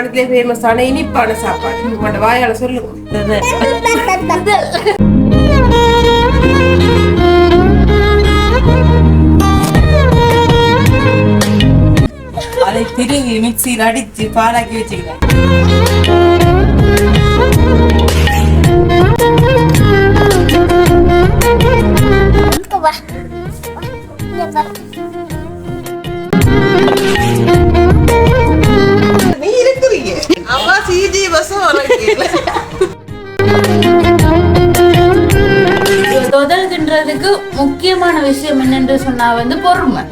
யாழ்ப்பாணத்திலே ஃபேமஸான இனிப்பான சாப்பாடு உங்களோட வாயால சொல்லுங்க. அதை திருவி மிக்சியில் அடிச்சு பாலாக்கி வச்சுக்கிறேன். நீ இருக்கிறீங்க அம்மா சிஜி பஸ்ஸும் தொதல்கின்றதுக்கு முக்கியமான விஷயம் என்னென்று சொன்னா வந்து பொறுமை.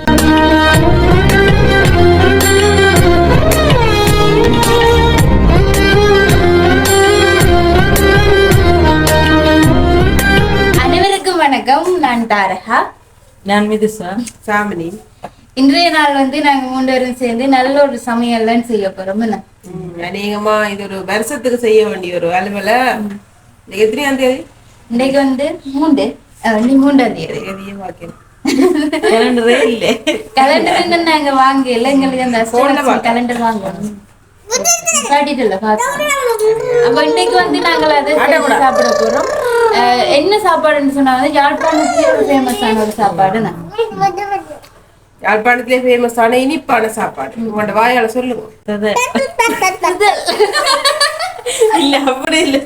அனைவருக்கும் வணக்கம். நான் தாரகா. நான் மிதுசா. சாமினி. இன்றைய நாள் வந்து நாங்க 3 பேரும் சேர்ந்து நல்ல ஒரு சமையல்லாம் செய்ய போறோம். அநேகமா இது ஒரு வருஷத்துக்கு செய்ய வேண்டிய ஒரு அலுவலை. எத்தனையாம் தேதி? இன்னைக்கு வந்து 3ஆம் தேதி. கலண்டரே இல்ல. கலண்டர் நாங்க வாங்கல, எங்களுக்கு அந்த கலண்டர் வாங்கணும் காட்டிட்டு பாத்தோம். அப்ப இன்னைக்கு வந்து நாங்கள் அதை சாப்பிட போறோம். என்ன சாப்பாடுன்னு சொன்னா வந்து யாழ்ப்பாணத்திலே ஒரு ஃபேமஸான ஒரு சாப்பாடு. யாழ்ப்பாணத்திலே ஃபேமஸான இனிப்பான சாப்பாடு உங்களோட வாயால சொல்லுங்க. இல்ல அப்படி இல்ல,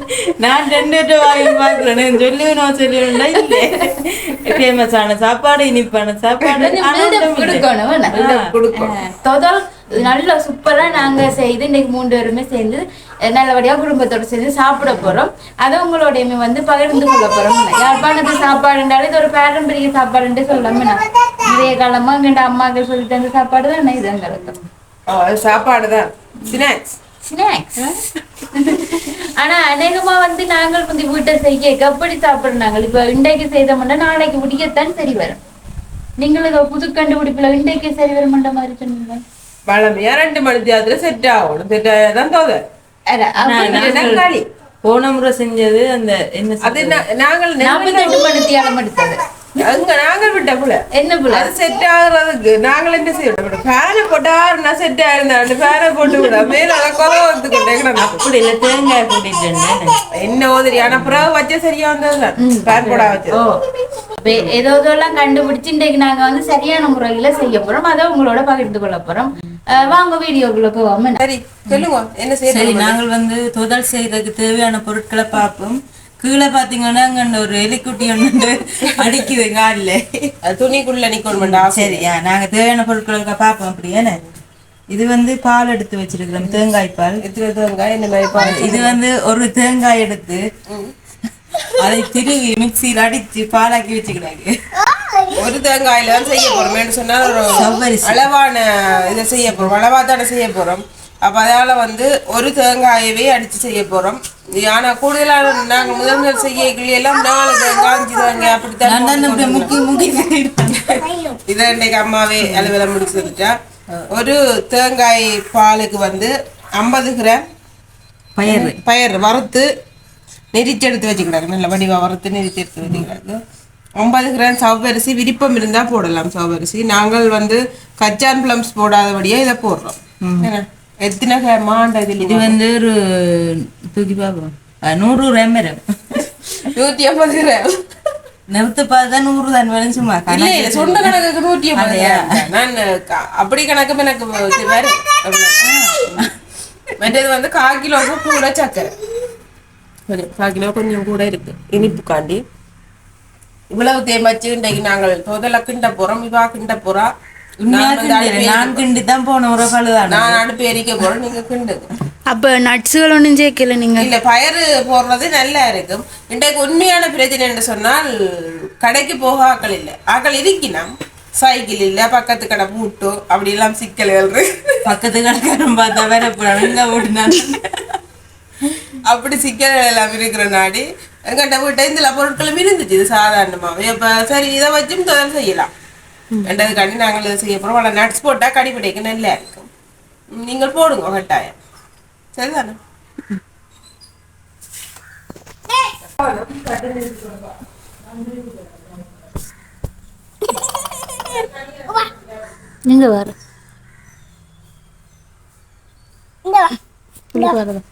நான் 2 வாயில் பாக்குறேன். சொல்லுவேன்னா இல்ல, ஃபேமஸான சாப்பாடு இனிப்பான சாப்பாடு கொடுக்கணும். நல்ல சூப்பரா நாங்க செய்து இன்னைக்கு 3 பேருமே சேர்ந்து நல்லபடியா குடும்பத்தோட சேர்ந்து சாப்பிட போறோம். அதை உங்களோடையுமே வந்து பகிர்ந்து கொள்ள போறோம். யாழ்ப்பாணத்து சாப்பாடுன்றாலும் இது ஒரு பாரம்பரிய சாப்பாடுன்னு சொல்லாம நிறைய காலமா எங்க அம்மாக்கள் சொல்லி தந்த சாப்பாடு தான் இது எங்களுக்கு சாப்பாடுதான். ஸ்நாக்ஸ். ஆனா அநேகமா வந்து நாங்கள் வந்து வீட்டை செய்ய எப்படி சாப்பிடுறாங்க. இப்ப இன்றைக்கு செய்தோம்னா நாளைக்கு முடியத்தான் சரி வரும். நீங்களுக்கு புது கண்டுபிடிப்புல இன்றைக்கு சரி வரும்ன்ற மாதிரி சொன்னீங்க. பழமையா 2 மணி நேரத்துல செட் ஆகணும். செட் ஆகாதான் தோதை. போன முறை செஞ்சது அந்த என்ன அது நாங்கள் 48 மணி நேரம் எடுத்தது. அங்க நாங்கள் விட்ட புல என்ன புல அது செட் ஆகுறதுக்கு நாங்கள் என்ன செய்யணும்? ஃபேனை போட்டாருன்னா செட் ஆயிருந்தாண்டு ஃபேனை போட்டு விட மேல அதை குறை வந்துக்கிட்டேன். அப்படி இல்ல, தேங்காய் போட்டுட்டு என்ன ஓதிரி. ஆனா பிறகு வச்ச சரியா வந்ததுதான் ஃபேன் போட வச்சு ஏதோதெல்லாம் கண்டுபிடிச்சு இன்றைக்கு நாங்க வந்து சரியான முறையில செய்ய போறோம். அதை உங்களோட பகிர்ந்து கொள்ள போறோம். வாங்க வீடியோக்குள்ள போவோம். சரி சொல்லுங்க என்ன செய்ய. நாங்கள் வந்து தொதல் செய்யறதுக்கு தேவையான பொருட்களை பார்ப்போம். கீழே பாத்தீங்கன்னா அங்க ஒரு எலிக்குட்டி ஒன்று அடிக்குது காலில். துணிக்குள்ள நிக்கணும்டா. சரியா, நாங்க தேவையான பொருட்களுக்கு பார்ப்போம். அப்படியே இது வந்து பால் எடுத்து வச்சிருக்கிறோம், தேங்காய் பால். தேங்காய் இந்த மாதிரி பால். இது வந்து ஒரு தேங்காய் எடுத்து அதை திருவி மிக்சியில் அடிச்சு பாலாக்கி வச்சுக்கிறாங்க. ஒரு தேங்காயில தான் செய்ய போறோம் சொன்னா ஒரு அளவான இதை செய்ய போறோம். அளவா தானே செய்ய போறோம். அப்ப அதால வந்து ஒரு தேங்காயவே அடிச்சு செய்ய போறோம். ஆனா கூடுதலான நாங்க முதல் செய்ய எல்லாம் 4 தேங்காய் 5 தேங்காய் அப்படித்தான் இதை இன்னைக்கு அம்மாவே அலுவலம் முடிச்சு வந்துட்டா. ஒரு தேங்காய் பாலுக்கு வந்து 50 கிராம் பயறு வறுத்து நெரிச்சு எடுத்து வச்சுக்கிறாங்க. நல்ல வடிவா வறுத்து நெரிச்சு எடுத்து வச்சுக்கிறாங்க. 50 கிராம் சவரிசி. விருப்பம் இருந்தா போடலாம் சவரிசி. நாங்கள் வந்து கச்சான் பிளம்ஸ் போடாதபடியா இதை போடுறோம். எத்தனை கிராம்? இது வந்து ஒரு தூக்கி பார்ப்போம். 100 கிராம் வரும். 150 கிராம் நிறுத்து பார்த்தா 100 தான் வரும். சும்மா சொந்த கணக்குக்கு 150. நான் அப்படி கணக்கு எனக்கு வரும். மற்றது வந்து 1/4 கிலோவுக்கு கூட சக்கரை. 1/4 கிலோ கொஞ்சம் கூட இருக்கு இனிப்பு காண்டி. இவ்வளவு தேய்ச்சி இன்றைக்கு நாங்கள் தோதலை கிண்ட போறோம். இவா கிண்ட போறா. நான் கிண்டி தான் போன ஒரு பழுதான். நான் அடுப்பு எரிக்க போறேன், நீங்க கிண்டுங்க. அப்ப நட்ஸுகள் ஒன்றும் சேர்க்கல நீங்க? இல்ல, பயறு போடுறது நல்லா இருக்கும். இன்றைக்கு உண்மையான பிரச்சனை என்று சொன்னால் கடைக்கு போக ஆக்கள் இல்லை. ஆக்கள் இருக்கணும், சைக்கிள் இல்ல, பக்கத்து கடை பூட்டு அப்படி எல்லாம் சிக்கல்கள். பக்கத்து கடைக்காரன் பார்த்தா வேற ஓட்டினாங்க. அப்படி சிக்கல்கள் எல்லாம் இருக்கிற நாடி எங்கிட்ட வீட்டை இந்த பொருட்களும் இருந்துச்சு. இது சாதாரணமாவே இப்ப சரி இதை வச்சும் தொழில் செய்யலாம் என்றதுக்காண்டி நாங்கள் இதை செய்ய போறோம். ஆனால் நட்ஸ் போட்டா கடிப்படைக்கு நல்லா இருக்கும். நீங்கள் போடுங்க கட்டாயம். சரிதானே? நீங்க வர வரது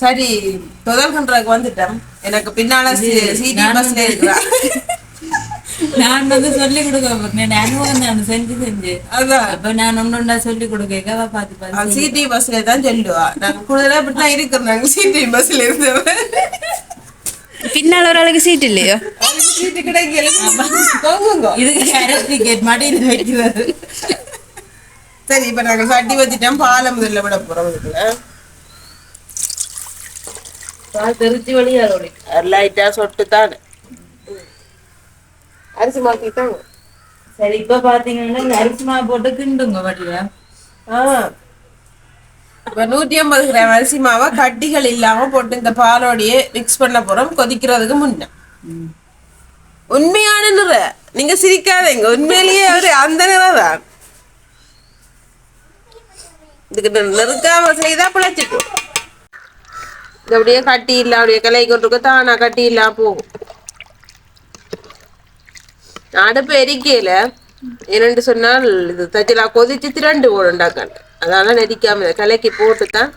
சரி தொடர்கின்றதுக்கு வந்துட்டோம். எனக்கு பின்னால சிடி பஸ்ல இருக்கிறா. நான் வந்து சொல்லி கொடுக்க போறேன். அனுபவம் நான் செஞ்சு அதான் அப்ப நான் ஒன்னொன்னா சொல்லி கொடுக்க பார்த்து சிடி பஸ்ல தான் சொல்லுவா. நாங்க கூடுதலா இப்படிதான் இருக்கிறோம். நாங்க சிடி பஸ்ல இருந்தவன் பின்னால் ஒரு ஆளுக்கு சீட் இல்லையோ? சீட்டு கிடைக்கல. போங்க இதுக்கு டிக்கெட் மடியில் வைக்கிறது. சரி இப்ப நாங்க சட்டி வச்சுட்டோம். பாலை முதல்ல விட போறோம். இதுல தெரிஞ்சு வழியாக லைட்டா சொட்டு தான் அரிசி மாத்திட்டாங்க. சரி இப்ப பாத்தீங்கன்னா இந்த அரிசி மாவு போட்டு கிண்டுங்க வழியா. இப்ப 150 கிராம் அரிசி மாவை கட்டிகள் இல்லாம போட்டு இந்த பாலோடையே மிக்ஸ் பண்ண போறோம். கொதிக்கிறதுக்கு முன்ன உண்மையான நிற நீங்க சிரிக்காதீங்க. உண்மையிலேயே அவரு அந்த நிறம் தான். இதுக்கு நெருக்காம செய்தா பிழைச்சிக்கும். இது அப்படியே கட்டி இல்ல அப்படியே கிளை கொண்டிருக்க தானா கட்டி இல்லாம போகும். அடுப்பு எரிக்கையில என்னென்று சொன்னால் இது தச்சிலா கொதிச்சு 2 போடுண்டாக்காங்க. அதனால நெரிக்காம கலைக்கு போட்டுதான்.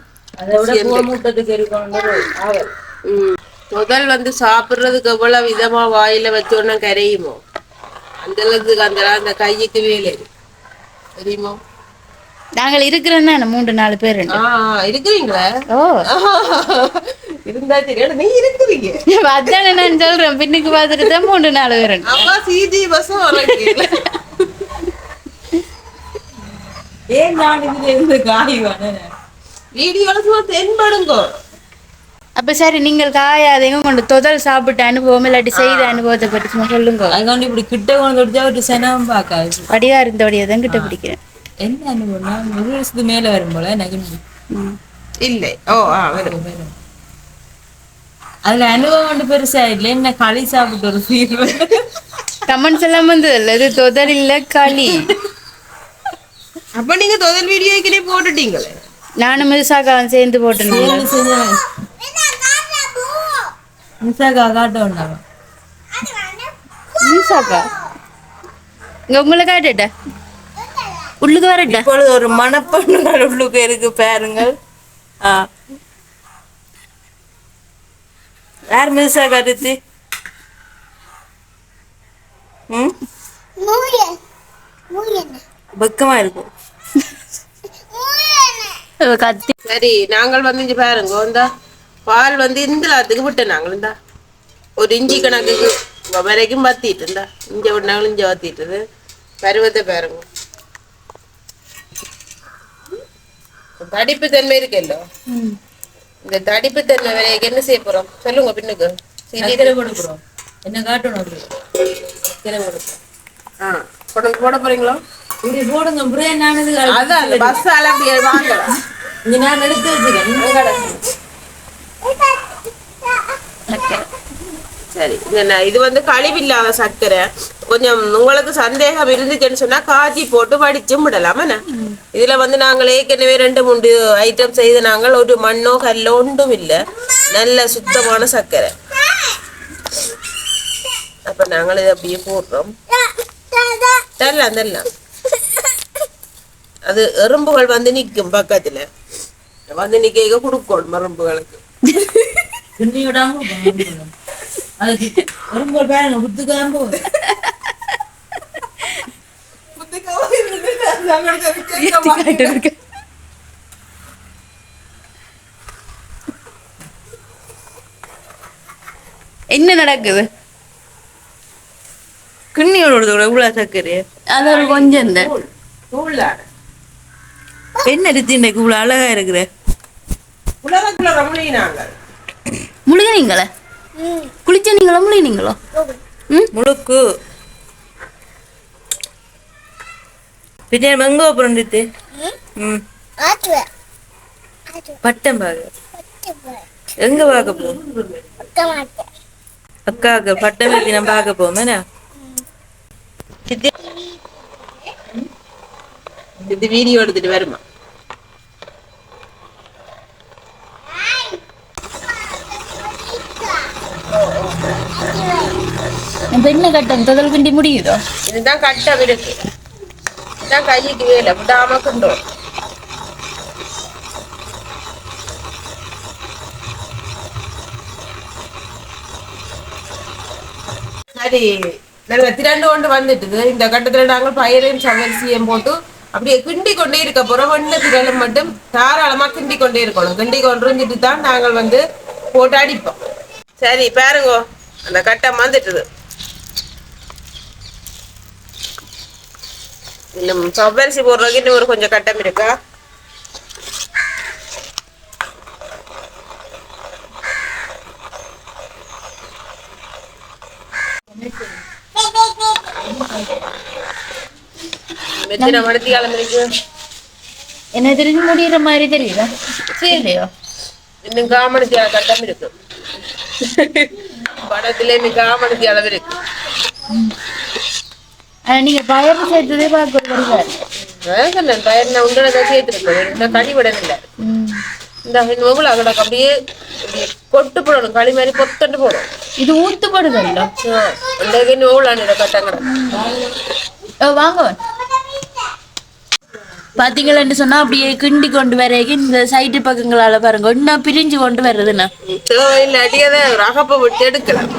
முதல் வந்து சாப்பிடுறதுக்கு எவ்வளவு விதமா வாயில வச்சோன்னா கரையுமோ அந்த அளவுக்கு அந்த கைக்கு வேலை தெரியுமோ. நாங்கள் இருக்கிறோன்னா 3-4 பேர் இருக்கிறீங்களா? ஓ இருந்தா சரி. நீ இருக்கிறீங்க அதானே நான் சொல்றேன். பின்னுக்கு பார்த்துட்டு தான் 3-4 பேர். அப்பா சிஜி பஸ்ஸும் ஏன் நான் இதுல இருந்து காய்வான வீடியோல சும்மா தென்படுங்க. அப்ப சரி நீங்கள் காயாதீங்க. கொண்டு தொதல் சாப்பிட்ட அனுபவம் இல்லாட்டி செய்த அனுபவத்தை பற்றி சும்மா சொல்லுங்க. அதுக்காண்டி இப்படி கிட்ட கொண்டு வச்சா ஒரு செனவும் பார்க்காது. வடிவா இருந்தபடியா தான் கிட்ட பிடிக்கிறேன். என்ன அனுபவம்னா 1 வருஷத்துக்கு மேல வரும் போல எனக்கு இல்லை. அதுல அனுபவம் ஒன்று பெருசா இல்லை. என்ன களி சாப்பிட்டு ஒரு ஃபீல் கமெண்ட்ஸ் எல்லாம் வந்து இது தொதல் இல்ல களி. அப்ப நீங்க தொதல் வீடியோக்கிலே போட்டுட்டீங்களே. நானும் மிருசாக்காவும் சேர்ந்து போட்டேன். மிருசாக்கா காட்ட மிருசாக்கா இங்க உங்களை காட்டுட்ட உள்ளுக்கு வரட்ட. இப்பொழுது ஒரு மணப்பெண்ணுகள் உள்ளுக்கு இருக்கு பாருங்கள். யார் மிருசாக்கா ரித்தி? பக்கமா இருக்கும் கத்தி. சரி நாங்கள் வந்து இங்க பாருங்க. இந்த பால் வந்து இந்த லாத்துக்கு விட்டேன். நாங்கள் இந்த ஒரு இஞ்சி கணக்குக்கு வரைக்கும் பத்திட்டு இருந்தா இஞ்ச விட்டாங்களும் இஞ்ச வத்திட்டுது. பருவத்தை பாருங்க. தடிப்பு தன்மை இருக்குல்ல. இந்த தடிப்பு தன்மை வரைக்கும் என்ன செய்ய போறோம் சொல்லுங்க. பின்னுக்கு கொடுக்குறோம். என்ன காட்டணும்? போட போறீங்களா? போடுங்க. அதான் பஸ் அப்படியே வாங்க. நான் எடுத்து வச்சுக்கேன். சரி இது வந்து கழிவில்லாத சர்க்கரை. கொஞ்சம் உங்களுக்கு சந்தேகம் இருந்துச்சுன்னு சொன்னா காய்ச்சி போட்டு வடிச்சும் விடலாம். இதுல வந்து நாங்கள் ஏற்கனவே 2-3 ஐட்டம் செய்து நாங்கள் ஒரு மண்ணோ கல்லோ ஒன்றும் இல்லை. நல்ல சுத்தமான சர்க்கரை. அப்ப நாங்கள் இதை அப்படியே போடுறோம். தரலாம். அது எறும்புகள் வந்து நிற்கும். பக்கத்துல வந்து நிக்க கொடுக்கணும் எறும்புகளுக்கு. என்ன நடக்குது? கிண்ணியோட இவ்வளவு சர்க்கரை அது ஒரு கொஞ்சம் இந்த என்ன ரித்தி இன்னைக்கு இவ்வளவு அழகா இருக்கிற? முழுகினீங்களா? குளிச்ச நீங்களா? முழுகினீங்களோ? முழுக்கு பின்ன மங்கோ அப்புறம் ரித்தி பட்டம் பார்க்க எங்க பார்க்க போவோம்? அக்காவுக்கு பட்டம் ஏற்றி நம்ம பார்க்க போவோம். என்ன இது வீடியோ எடுத்துட்டு வருமா? கட்டம் தொதல் கிண்டி முடியுதோ? இதுதான் கட்டம் இருக்கு. இதுதான் கைக்கு வேலை விடாம கிண்டோம். சரி, நல்ல திரண்டு கொண்டு வந்துட்டுது. இந்த கட்டத்துல நாங்கள் பயிரையும் சவரிசியையும் போட்டு அப்படியே கிண்டி கொண்டே இருக்க போறோம். ஒண்ணு திரளும் மட்டும் தாராளமா கிண்டி கொண்டே இருக்கணும். கிண்டி கொண்டிருந்துட்டு தான் நாங்கள் வந்து போட்டு அடிப்போம். சரி பாருங்க, அந்த கட்டம் வந்துட்டுது. இன்னும் சவரிசி போடுறதுக்கு இன்னும் ஒரு கொஞ்சம் கட்டம் இருக்கா. என்ன தெரிஞ்சு முடியற மாதிரி தெரியுதா? சரிலையோ இன்னும் காமனத்தி கட்டம் இருக்கு. படத்துல இன்னும் காமனத்தி அளவு இருக்கு. நீங்க பயிர் சேர்த்ததே பார்க்க பயிர் நான் உண்டதான் சேர்த்துருக்கேன். கழிவிடம் இல்லை. இந்த அகடக்கு அப்படியே கொட்டு போடணும். களி மாதிரி பொத்தண்டு போடும். இது ஊத்து போடுதல்ல கட்டங்கட வாங்க பாத்தீங்கன்னு சொன்னா அப்படியே கிண்டி கொண்டு வரைக்கும் இந்த சைட்டு பக்கங்களால பாருங்க இன்னும் பிரிஞ்சு கொண்டு வர்றதுன்னா அடியதான் ரகப்பை விட்டு எடுக்கலாம்.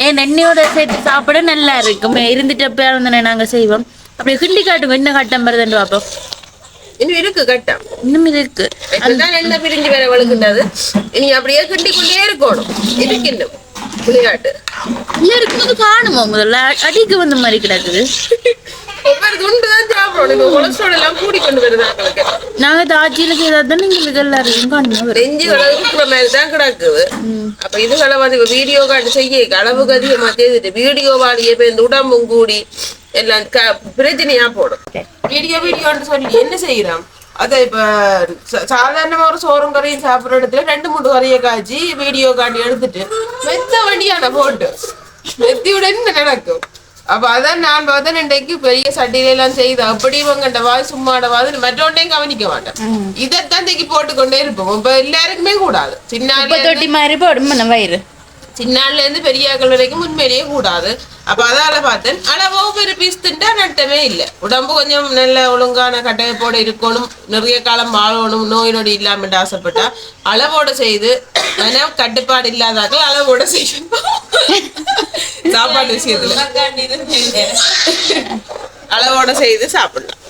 ஏன் எண்ணெயோட சேர்த்து சாப்பிட நல்லா இருக்கும். இருந்துட்டு வந்து நாங்க செய்வோம். அப்படியே கிண்டி காட்டுங்க இன்னும் கட்டம் வருதுன்னு பார்ப்போம். இன்னும் இருக்கு கட்டம், இன்னும் இருக்கு. அதுதான் என்ன பிரிஞ்சு வேற வழுக்குண்டாது. இனி அப்படியே கிண்டி கொண்டே இருக்கணும். இருக்கு இன்னும் புளியாட்டு இருக்கும்போது காணுமோ முதல்ல அடிக்கு வந்த மாதிரி கிடக்குது. நாங்க தாட்சியில செய்தாதான் எங்களுக்கு எல்லாரும் காணுமோ. மாதிரிதான் கிடக்குது. அப்ப இதுகளை வந்து வீடியோ காட்டு செய்ய அளவுக்கு அதிகமா செய்துட்டு வீடியோவாலேயே இப்ப இந்த உடம்பும் கூடி எல்லாம் பிரச்சனையா போடும். வீடியோன்னு சொல்லி என்ன செய்யறோம்? அதை இப்ப சாதாரணமா ஒரு சோறும் கறியும் சாப்பிடுற இடத்துல 2-3 கறியை காய்ச்சி வீடியோ காட்டி எடுத்துட்டு மெத்த வண்டியான போட்டு மெத்தியுடன் என்ன நடக்கும்? அப்ப அதான் நான் பார்த்தேன் இன்றைக்கு பெரிய சட்டியில எல்லாம் செய்து அப்படி இவங்கண்ட வாய் சும்மாடவாது மற்றொன்றையும் கவனிக்க மாட்டேன். இதைத்தான் தூக்கி போட்டுக்கொண்டே இருப்போம். இப்ப எல்லாருக்குமே கூடாது. தொட்டி மாதிரி போடும் வயிறு. சின்னால இருந்து பெரியாக்கள் வரைக்கும் உண்மையிலேயே கூடாது. அப்ப அதால பார்த்தேன் அளவோ பெரிய பீஸ் திண்டா நட்டமே இல்லை. உடம்பு கொஞ்சம் நல்ல ஒழுங்கான கட்டமைப்போட இருக்கணும், நிறைய காலம் வாழணும், நோய் நொடி இல்லாம ஆசைப்பட்டா அளவோட செய்து கட்டுப்பாடு இல்லாதாக்கள் அளவோட செய்யணும். சாப்பாடு விஷயத்துல அளவோட செய்து சாப்பிடலாம்.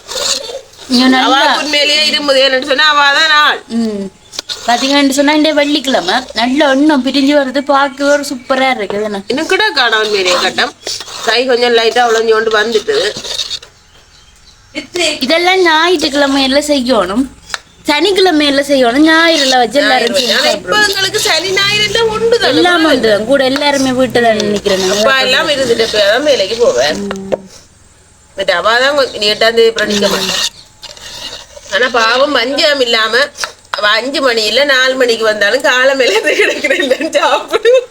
அவளுக்கு உண்மையிலேயே இருமுதேன்னு சொன்னா அவதான் ஆள். பாத்தீங்கன்னு சொன்னா இந்த வெள்ளிக்கிழமை நல்ல ஒன்னும் பிரிஞ்சு வருது. பார்க்க ஒரு சூப்பரா இருக்குது. இன்னும் கூட காண உண்மையிலேயே கட்டம் கை கொஞ்சம் லைட்டா உழைஞ்சு கொண்டு வந்துட்டு. இதெல்லாம் ஞாயிற்றுக்கிழமையில செய்யணும், சனிக்கிழமையில செய்யணும், ஞாயிறுல வச்சு எல்லாரும் சனி ஞாயிறு உண்டு எல்லாம் வந்து கூட எல்லாருமே வீட்டு தான் நினைக்கிறேன். எல்லாம் இருந்துட்டு வேலைக்கு போவேன். அவாதான் 8ஆம் தேதி பிரணிக்க மாட்டேன். ஆனா பாவம் பஞ்சம் இல்லாம 5 மணி இல்ல 4 மணிக்கு வந்தாலும் காலம் எல்லாம் கிடைக்கிறேன் இல்லைன்னு சாப்பிடுவோம்.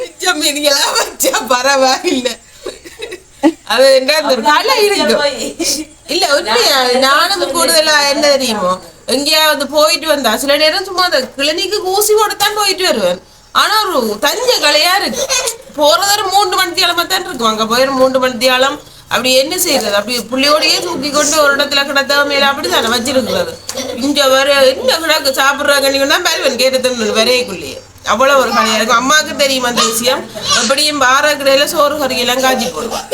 மிச்சம் மீதியெல்லாம் வச்சா பரவாயில்லை. அது என்ன கலை இருக்கு இல்ல உண்மையா. நானும் கூடுதலா என்ன தெரியுமோ எங்கேயாவது போயிட்டு வந்தா சில நேரம் சும்மா அந்த கிளினிக்கு ஊசி போடத்தான் போயிட்டு வருவேன். ஆனா ஒரு தஞ்ச கலையா இருக்கு. போறது ஒரு 3 மணித்தியாலமா தான் இருக்கும். அங்க போய் 3 மணித்தியாலம் அப்படி என்ன செய்யறது? அப்படி புள்ளியோடையே தூக்கி கொண்டு ஒரு இடத்துல கிடத்த மேல அப்படித்தானே வச்சிருக்கிறது. இங்க வர என்ன கிடக்கு சாப்பிடுறாங்கன்னு பருவன் கேட்டு வரையக்குள்ளேயே அவ்வளவு ஒரு கலையா இருக்கும். அம்மாவுக்கு தெரியும் அந்த விஷயம். அப்படியும் வார கடையில சோறு கறியெல்லாம் காய்ச்சி போடுவான்.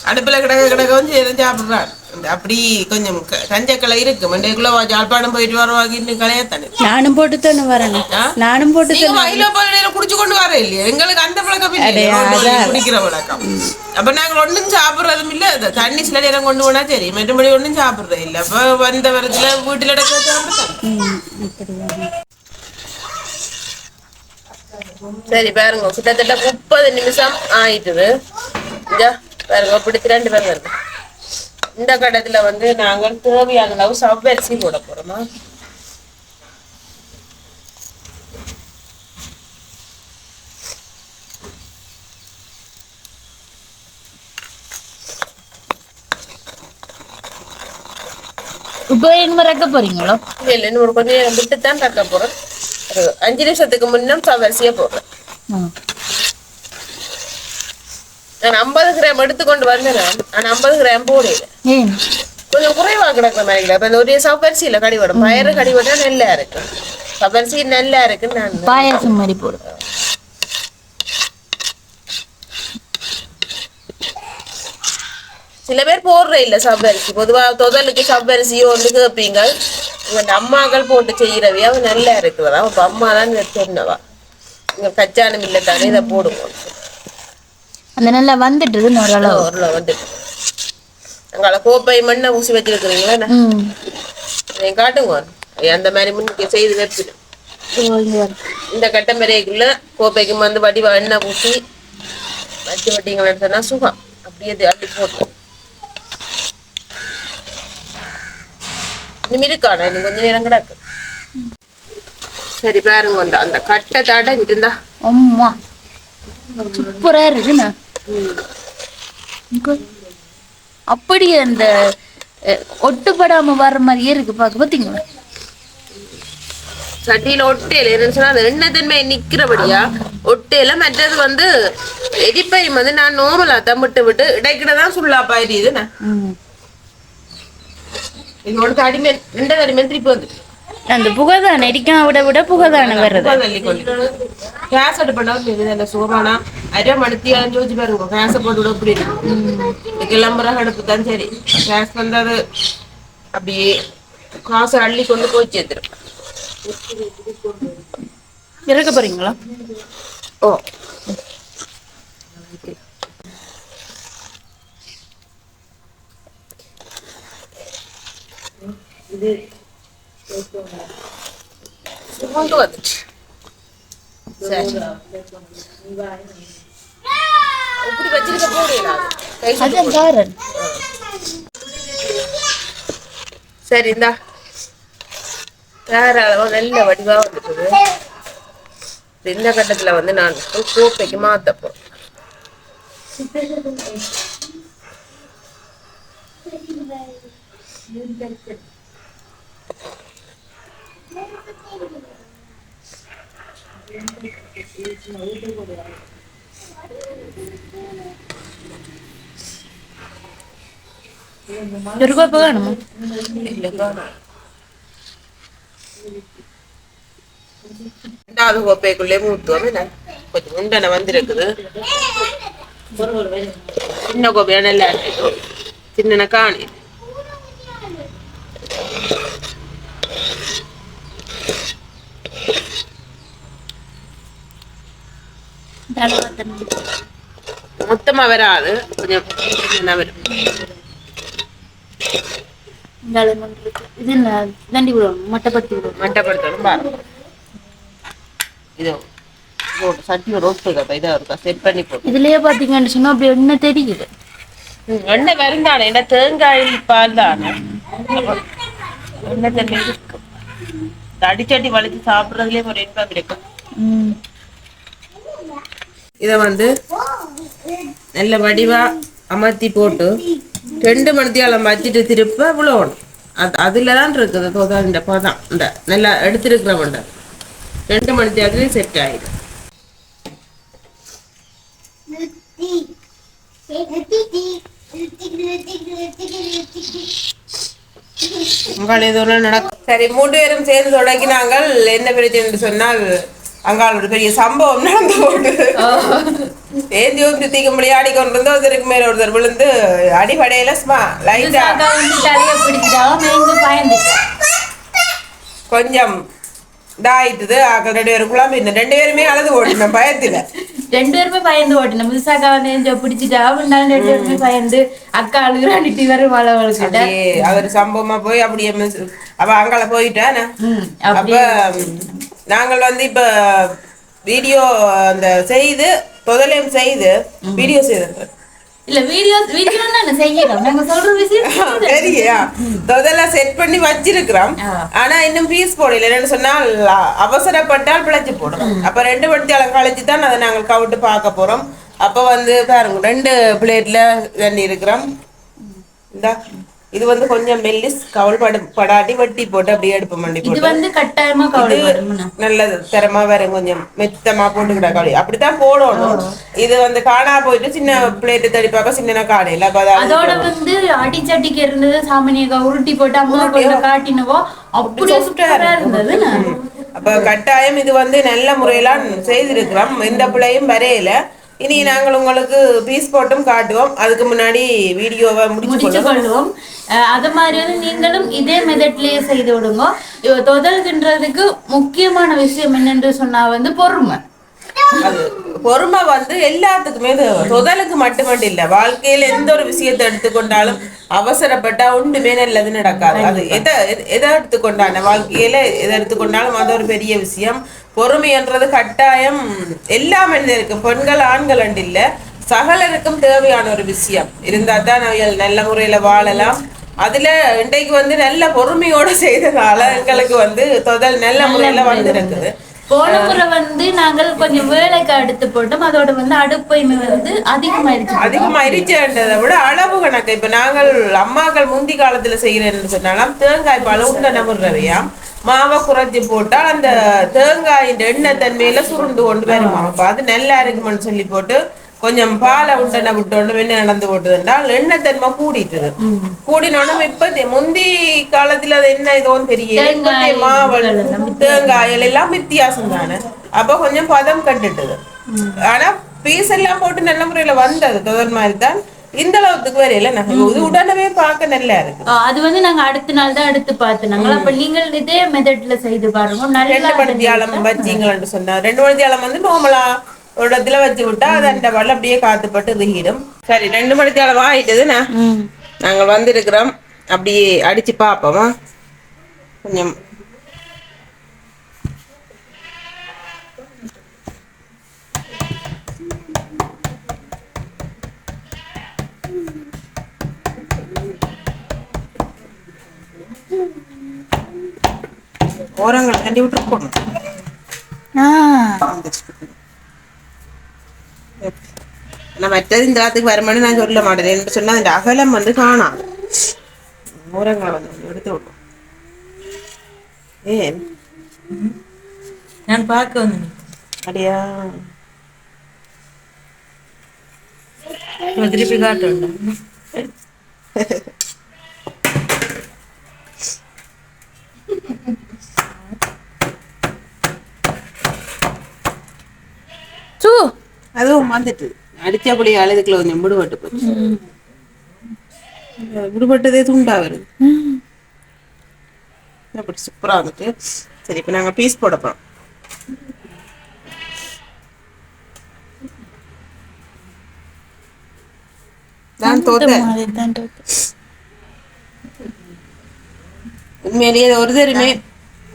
அடுப்புல கிடக்க வந்து எதுவும் சாப்பிடுறான். அப்படி கொஞ்சம் தஞ்சக்கலை இருக்கு. மண்டைக்குள்ள ஜாழ்ப்பாணம் போயிட்டு வருவாங்க. இன்னும் கலையாத்தானே நானும் போட்டு தானே வரேன். நானும் போட்டு குடிச்சு கொண்டு வர இல்லையா? எங்களுக்கு அந்த பழக்கம் குடிக்கிற பழக்கம். அப்ப நாங்க ஒன்றும் சாப்பிடுறதும் இல்ல. தண்ணி சில நேரம் கொண்டு போனா சரி, மற்றபடி ஒன்றும் சாப்பிடுறது இல்ல. அப்ப வந்த வரத்துல வீட்டுல சரி பாருங்க, கிட்டத்தட்ட 30 நிமிஷம் ஆயிட்டுது. பாருங்க இப்படி 2 பேர் வருது. இந்த கடத்துல வந்து நாங்கள் தேவையான அளவு சவ்வரிசி போட போறோமா. இப்போ என்ன ரக்க போறீங்களோ? இல்ல இன்னும் கொஞ்சம் நேரம் விட்டு தான் ரக்க போறோம். 5 நிமிஷத்துக்கு முன்னும் சவரிசியை போடுறேன். நான் 50 கிராம் எடுத்துக்கொண்டு வந்தேன். நான் 50 கிராம் போடல. கொஞ்சம் குறைவா கிடக்குற மாதிரி இல்லை. அப்ப ஒரு சவரிசியில கடிவிடும். பயிறு கடிவிட்டா நல்லா இருக்கு. சவரிசி நல்லா இருக்குன்னு நான் பாயாசம் மாதிரி போடுவேன். சில பேர் போடுற இல்ல சவ்வரிசி. பொதுவா தொதலுக்கு சவ்வரிசியோ ஒன்று கேட்பீங்க. இங்க அம்மாக்கள் போட்டு செய்யறவையா நல்லா இருக்குதா. அப்ப அம்மா தான் சொன்னவா இங்க கச்சானம் இல்லை தானே இதை போடுவோம். அந்த நல்லா வந்துட்டு ஓரளவு வந்துட்டு அங்கால கோப்பை மண்ணை ஊசி வச்சிருக்கிறீங்களா காட்டுங்க. அந்த மாதிரி முன்னுக்கு செய்து வச்சுட்டு இந்த கட்ட மறைக்குள்ள கோப்பைக்கு வந்து வடிவா எண்ணெய் ஊசி வச்சு வட்டிங்கன்னு சொன்னா சுகம். அப்படியே அள்ளி போட்டு நிமிருக்கான இன்னும் கொஞ்சம் நேரம் கிடக்கு. சரி பாருங்க அந்த கட்டை தாட்ட இருந்தா அம்மா சூப்பரா இருக்குண்ணா. அப்படியே அந்த ஒட்டுப்படாம வர்ற மாதிரியே இருக்கு பாக்க. பாத்தீங்களா சட்டியில ஒட்டையில என்னன்னு சொன்னா அந்த எண்ணெய் தன்மை நிக்கிறபடியா ஒட்டையில. மற்றது வந்து எரிப்பையும் வந்து நான் நோமலா தம்பிட்டு விட்டு இடைக்கிட்டதான் சுள்ளாப்பா எரியுதுண்ணா. இதோட தடிமேல் 2 தடிமேல் திருப்பி வந்து அந்த புகைதான் நெடிக்காம விட புகைதான வருது. கேஸ் அடுப்பா சுகமானா அரை மணித்தி அஞ்சு பாருங்க. கேஸை போட்டு விட அப்படி கிளம்புற அடுப்பு தான் சரி. கேஸ் வந்து அது அப்படியே காசை அள்ளி கொண்டு போய் சேர்த்துரும். இறக்க போறீங்களா? ஓ இது சுமந்து வந்துச்சு. இப்படி வச்சிருக்க போறீங்களா? சரி இந்தா வேற அளவு நல்ல வடிவா வந்துட்டு இந்த கட்டத்துல வந்து நான் கோப்பைக்கு மாத்தப்போம். ஒரு கோப்பை வேணுமா? ரெண்டாவது கோப்பைக்குள்ளே மூத்துவோம். கொஞ்சம் உண்டனை வந்துருக்குது. சின்ன கோப்பையா நல்லா இருக்கு. சின்ன காணி மொத்தமா வராது. கொஞ்சம் வரும். இது தண்டி விடுவோம். மட்டப்படுத்தணும் பாருங்க. இதோ போட்டு சட்டி ரோஸ்ட் இதா இருக்கா செட் பண்ணி போட்டு இதுலயே பாத்தீங்கன்னு சொன்னா அப்படி எண்ணெய் தெரியுது. எண்ணெய் வருந்தானே. என்ன தேங்காயில் பால் தானே எண்ணெய் தண்ணி இருக்கு. அடிச்சட்டி வலிச்சு சாப்பிடுறதுலயே ஒரு இன்பம் கிடைக்கும். இத வந்து நல்ல வடிவா அமர்த்தி போட்டு 2 மணித்தியாலம் வச்சுட்டு திருப்ப விழுவணும். அதுலதான் இருக்குது இந்த பதம். இந்த நல்லா எடுத்திருக்கிறவண்ட 2 மணித்தியாலத்துலயும் செட் ஆயிடும். நடக்கும். சரி 3 பேரும் சேர்ந்து தொடங்கினாங்கள். என்ன பிரச்சனை சொன்னால் அங்காள் ஒரு பெரிய சம்பவம் நடந்து போட்டு ஏந்தி தீக்க முடியாடி கொண்டு வந்து ஒருத்தருக்கு மேல ஒருத்தர் விழுந்து அடிப்படையில கொஞ்சம் இதாயிட்டுது. 2 பேருக்குள்ளாம இந்த 2 பேருமே அழுது ஓட்டினோம் பயத்துல. 2 பேருமே பயந்து ஓட்டினோம். முதுசாக்கா வந்து பிடிச்சிட்டா 2 பேருமே பயந்து அக்கா அழுகுறாண்டிட்டு வர வாழ வளர்க்கிட்ட அவர் சம்பவமா போய் அப்படியே அவ அங்கால போயிட்டானே. அப்ப நாங்கள் வந்து இப்ப வீடியோ அந்த செய்து தொதலையும் செய்து வீடியோ செய்து இல்ல வீடியோ நான் செய்யறோம். நாங்க சொல்ற விஷயம் சரியா தொதல செட் பண்ணி வச்சிருக்கிறோம். ஆனா இன்னும் பீஸ் போடல. என்னன்னு சொன்னால் அவசரப்பட்டால் பிழைச்சு போடும். அப்ப 2 மணித்தியாலம் கழிச்சு தான் அதை நாங்கள் கவுட்டு பார்க்க போறோம். அப்ப வந்து பாருங்க 2 பிளேட்ல தண்ணி இருக்கிறோம். இந்த இது வந்து கொஞ்சம் மெல்லிஸ் கவுள் படாட்டி வெட்டி போட்டு அப்படியே எடுப்பு மண்டி இது போட்டு வந்து கட்டாயமா இது கவலைப்படும். நல்லது தரமா வரும், கொஞ்சம் மெத்தமா போட்டுக்கிட கவலை அப்படித்தான் போடணும். இது வந்து காணா போயிட்டு சின்ன பிளேட்டு தடி பார்க்க சின்ன காடையில அதோட வந்து அடிச்சட்டிக்கு இருந்தது சாமானிய உருட்டி போட்டு அம்மா கொண்டு காட்டினவோ அப்படியே சூப்பரா இருந்தது. அப்ப கட்டாயம் இது வந்து நல்ல முறையில செய்திருக்கிறோம், எந்த பிள்ளையும் வரையில. இனி நாங்கள் உங்களுக்கு பீஸ் போட்டும் காட்டுவோம், அதுக்கு முன்னாடி வீடியோவை முடிச்சு கொள்வோம். அது மாதிரி வந்து நீங்களும் இதே மெத்தட்லயே செய்து விடுங்க. தொதல்கின்றதுக்கு முக்கியமான விஷயம் என்னன்னு சொன்னா வந்து பொறுமை. அது பொறுமை வந்து எல்லாத்துக்குமே தேவை, தொதலுக்கு மட்டுமட்டு இல்ல, வாழ்க்கையில எந்த ஒரு விஷயத்தை எடுத்துக்கொண்டாலும் அவசரப்பட்டா ஒன்றுமே நல்லது நடக்காது. அது எதை எடுத்துக்கொண்டான வாழ்க்கையில எதை எடுத்துக்கொண்டாலும் அது ஒரு பெரிய விஷயம். பொறுமைன்றது கட்டாயம் எல்லா மனிதருக்கும், பெண்கள் ஆண்கள் அண்டு இல்ல, சகலருக்கும் தேவையான ஒரு விஷயம். இருந்தா தான் அவைகள் நல்ல முறையில வாழலாம். அதுல இன்றைக்கு வந்து நல்ல பொறுமையோட செய்ததால எங்களுக்கு வந்து தொதல் நல்ல முறையில வந்திருக்குது. போன முறை வந்து நாங்கள் கொஞ்சம் வேலைக்கு அடுத்து போட்டோம், அதோட வந்து அடுப்பைமை வந்து அதிகமாயிருச்சுன்றதை விட அளவு கணக்கு. இப்ப நாங்கள் அம்மாக்கள் முந்தி காலத்துல செய்யறேன்னு சொன்னாலும் தேங்காய் பால் உண்ட நமுறையா மாவை குறைச்சி போட்டால் அந்த தேங்காயின் எண்ணெய் தன்மையில சுருண்டு கொண்டு வருமா. அப்ப அது நல்லா இருக்குமென்னு சொல்லி போட்டு கொஞ்சம் பாலை உண்டனை விட்டோன்னு வெண்ணெய் நடந்து போட்டுதுன்றால் எண்ணெய் தன்மை கூடிட்டுது. கூடினோன்னு இப்ப முந்தி காலத்துல அது என்ன இதோன்னு தெரியல, மாவல் தேங்காய்கள் எல்லாம் வித்தியாசம் தானே. அப்ப கொஞ்சம் பதம் கட்டுட்டுது. ஆனா பீஸ் எல்லாம் போட்டு நல்ல முறையில வந்தது தொதல் மாதிரி தான். இந்த அளவுக்கு வரையில இது உடனே பார்க்க நல்லா இருக்கு. அது வந்து நாங்க அடுத்த நாள் தான் எடுத்து பார்த்தோம். அப்ப நீங்கள் இதே மெத்தட்ல செய்து பாருங்க. 2 மணித்தியாலம் வச்சிங்கன்னு சொன்னா 2 மணித்தியாலம் வந்து நார்மலா ஒரு இடத்துல வச்சு விட்டா அது அந்த பால் அப்படியே காத்துப்பட்டு இதுகிடும். சரி, 2 மணித்தியாலம் ஆயிட்டுதுண்ணா, நாங்கள் வந்திருக்கிறோம். அப்படியே அடிச்சு பார்ப்போமா கொஞ்சம். ஓரங்களை தண்டி விட்டு போடணும். நான் மற்றது இந்த காலத்துக்கு வருமானு நான் சொல்ல மாட்டேன் என்று சொன்னா அந்த அகலம் வந்து காணாம். ஓரங்களை வந்து எடுத்து விட்டோம். ஏன் நான் பார்க்க வந்து அப்படியா திருப்பி காட்டுறேன். அதுவும் வந்துட்டு அடிச்சபடி அழுதுக்குள்ள கொஞ்சம் விடுபட்டு போச்சு. விடுபட்டதே துண்டா வருது. அப்படி சூப்பரா வந்துட்டு. சரி, இப்ப நாங்க பீஸ் போட போறோம். நான் தோத்தேன் உண்மையிலேயே. ஒரு தெரியுமே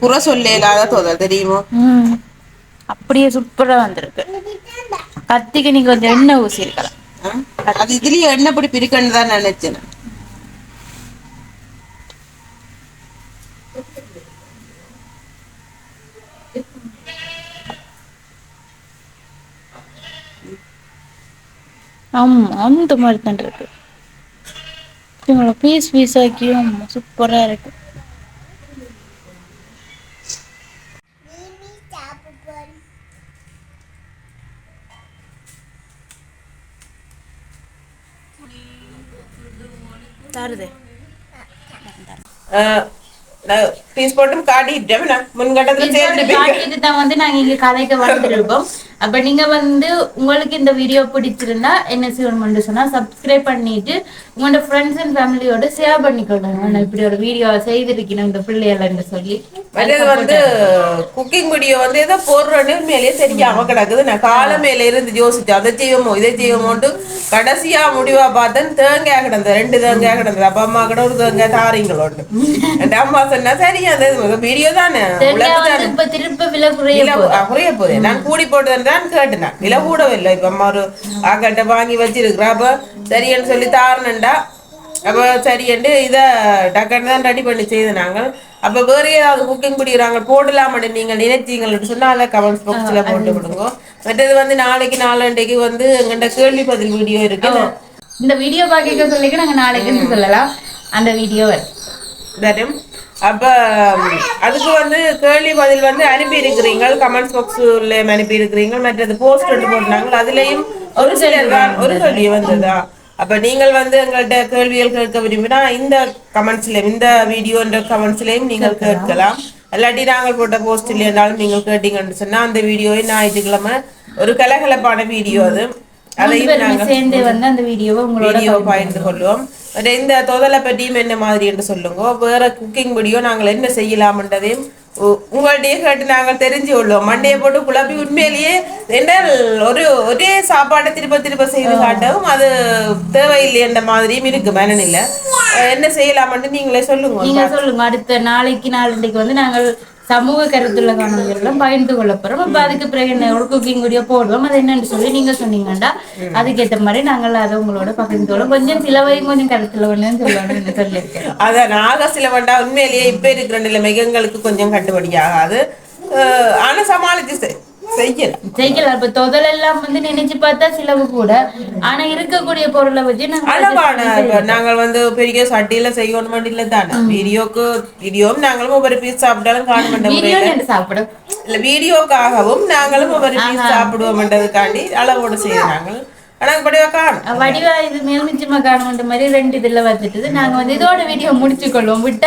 புற சொல்ல இல்லாத தோதல் தெரியுமோ. அப்படியே சூப்பரா வந்திருக்கு. கத்திக்கு நீங்க கொஞ்சம் எண்ணெய் ஊசி இருக்கலாம். அது இதுலயே எண்ணெய் பிடி பிரிக்கன்னு தான் நினைச்சேன். ஆமா, அந்த மாதிரி தான் இருக்கு. பீஸ் பீஸ் ஆக்கியும் சூப்பரா இருக்கு. பீஸ் போட்டும் காட்டிட்டேன். முன்கட்டத்துல தான் வந்து நாங்க இங்க கதைக்க வந்துருக்கோம். அப்ப நீங்க வந்து உங்களுக்கு இந்த வீடியோ பிடிச்சிருந்தா என்ன செய்யணும்னு சொன்னா சப்ஸ்கிரைப் பண்ணிட்டு உங்களோட ஃப்ரெண்ட்ஸ் அண்ட் ஃபேமிலியோட ஷேர் பண்ணிக்கொள்ளுங்க. நான் இப்படி ஒரு வீடியோ செய்திருக்கேன் இந்த பிள்ளைகள சொல்லி. வந்து குக்கிங் வீடியோ வந்து ஏதோ போடுறோன்னு மேலேயே தெரியாம கிடக்குது. நான் கால மேல இருந்து யோசிச்சேன், அதை செய்வோமோ இதை செய்வோமோட்டு கடைசியா முடிவா பார்த்தேன் தேங்காய் கிடந்தது, 2 தேங்காய் கிடந்தது. அப்பா அம்மா கூட ஒரு தேங்காய் தாரீங்களோட்டு என் அம்மா சொன்னா சரி அந்த வீடியோ தானே குறைய போகுது. நான் கூடி போட்டுதான் கேட்டேன், விலை கூடவில்லை. இப்ப அம்மா ஒரு ஆக்கட்டை வாங்கி வச்சிருக்கிறா. அப்ப சரின்னு சொல்லி தாரணுண்டா. அப்ப சரியண்டு இதை டக்குன்னு தான் ரெடி பண்ணி செய்து நாங்கள். அப்ப வேற ஏதாவது குக்கிங் பிடிக்கிறாங்க போடலாமட்டு நீங்க நினைச்சீங்கன்னு சொன்னா அதை கமெண்ட்ஸ் பாக்ஸ்ல போட்டு கொடுங்க. மற்றது வந்து நாளைக்கு நாளண்டைக்கு வந்து எங்கள்கிட்ட கேள்வி பதில் வீடியோ இருக்கு. இந்த வீடியோ பாக்க சொல்லிக்க நாங்க நாளைக்குன்னு சொல்லலாம். அந்த வீடியோ வரும். அப்ப அதுக்கு வந்து கேள்வி பதில் வந்து அனுப்பி இருக்கிறீங்க, கமெண்ட் பாக்ஸ்ல அனுப்பி இருக்கிறீங்க, மற்றது போஸ்ட் போட்டாங்க, அதுலயும் ஒரு சிலர் தான் ஒரு கேள்வி வந்ததா. அப்ப நீங்கள் வந்து எங்கள்கிட்ட கேள்விகள் கேட்க விரும்பினா இந்த கமெண்ட்ஸ்லயும் இந்த வீடியோன்ற கமெண்ட்ஸ்லயும் நீங்கள் கேட்கலாம். இல்லாட்டி நாங்கள் போட்ட போஸ்ட் இல்லையாலும் நீங்கள் கேட்டீங்கன்னு சொன்னா அந்த வீடியோவை ஞாயிற்றுக்கிழமை ஒரு கலகலப்பான வீடியோ அது, அதையும் நாங்கள் சேர்ந்து வந்து அந்த வீடியோ பகிர்ந்து கொள்வோம். இந்த தொதலை பற்றியும் என்ன மாதிரி என்று சொல்லுங்க, வேற குக்கிங் வீடியோ நாங்கள் என்ன செய்யலாம்ன்றதையும் உங்கள்கிட்டயே கேட்டு நாங்கள் தெரிஞ்சு கொள்வோம். மண்டையை போட்டு குழப்பி உண்மையிலேயே என்றால் ஒரே சாப்பாட்டை திருப்ப செய்து காட்டவும் அது தேவையில்லை என்ற மாதிரியும் இருக்கு மனநிலை. என்ன செய்யலாம்னு நீங்களே சொல்லுங்க. நீங்க சொல்லுங்க. அடுத்த நாளைக்கு வந்து நாங்கள் சமூக கருத்துள்ள காணொலிகளும் பகிர்ந்து கொள்ள போறோம். அப்ப அதுக்கு பிறகு என்ன ஒரு குக்கிங் வீடியோ போடுவோம். அது என்னன்னு சொல்லி நீங்க சொன்னீங்கன்னா அதுக்கேற்ற மாதிரி நாங்கள் அதை உங்களோட பகிர்ந்து கொள்வோம். கொஞ்சம் சிலவையும் கொஞ்சம் கருத்துல ஒண்ணுன்னு சொல்லணும்னு சொல்லியிருக்கேன். அதான் நாக சிலவண்டா உண்மையிலேயே இப்ப இருக்கிற நிலைமைக்கு எங்களுக்கு கொஞ்சம் கட்டுப்படி ஆகாது. ஆனா சமாளிச்சு செய்யலாம். இப்ப தொதல் எல்லாம் வந்து நினைச்சு பார்த்தா சிலவு கூட, ஆனா இருக்கக்கூடிய பொருளை வச்சு நாங்கள் வந்து பெரிய சட்டியில செய்யணும் இல்ல தானே. வீடியோவும் நாங்களும் ஒவ்வொரு பீஸ் சாப்பிட்டாலும் காண மாட்டோம். சாப்பிடும் இல்ல வீடியோக்காகவும் நாங்களும் ஒவ்வொரு பீஸ் சாப்பிடுவோம்ன்றதுக்காண்டி அளவோடு செய்யறாங்க. வடிவா இது மேல்மிச்சமா காணுன்ற மாதிரி 2 இதுல வந்துட்டு நாங்க வந்து இதோட வீடியோ முடிச்சு கொள்வோம். விட்ட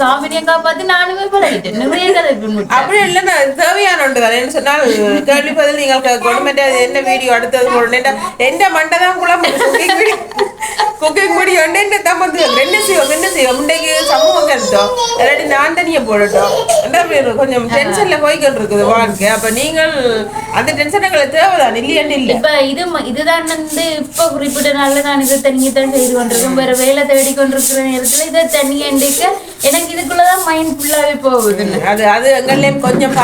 சாமினியை காப்பாத்து நானுமே பழகிட்டேன். நிறைய கதை அப்படி இல்ல தேவையான ஒன்று கதை சொன்னால் கேள்வி பதில் நீங்கள் கேட்கணும். என்ன வீடியோ அடுத்தது போடணும். எந்த மண்டை தான் குழம்பு குக்கிங் வீடியோ என்ன தான் வந்து என்ன செய்வோம் இன்றைக்கு சமூகம் கருத்தோம் இல்லாட்டி நான் தனியா போடட்டும் கொஞ்சம் டென்ஷன்ல போய்கிட்டு இருக்குது வாழ்க்கை. அப்ப நீங்கள் அந்த டென்ஷன்களை தேவைதான் இல்லையான்னு இல்லை. இப்ப இதுதான் வந்து இப்ப குறிப்பிட்ட நாள்ல நான் இதை தனியத்தான் செய்து கொண்டிருக்கேன். வேற வேலை தேடி கொண்டிருக்கிற நேரத்துல இதை தனியண்டிக்க எனக்கு இதுக்குள்ளதான் மைண்ட் ஃபுல்லாவே போகுது. அது எங்களையும் கொஞ்சம்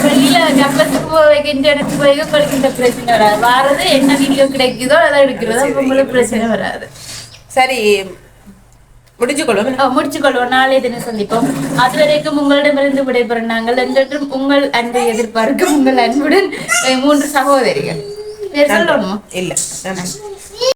வெளியில கப்பத்துக்கு போய்கின்ற இடத்துக்கு போய் படிக்கின்ற பிரச்சனை வராது. வாரது என்ன வீடியோ கிடைக்குதோ அதை எடுக்கிறதோ உங்களுக்கு பிரச்சனை வராது. சரி முடிச்சுக்கொள்வோம். நாளை தினம் சந்திப்போம். அதுவரைக்கும் உங்களிடமிருந்து விடைபெறும் நாங்கள் என்றும் உங்கள் அன்பை எதிர்பார்க்கும் உங்கள் அன்புடன் 3 சகோதரிகள். பேர் சொல்லணுமா? இல்ல.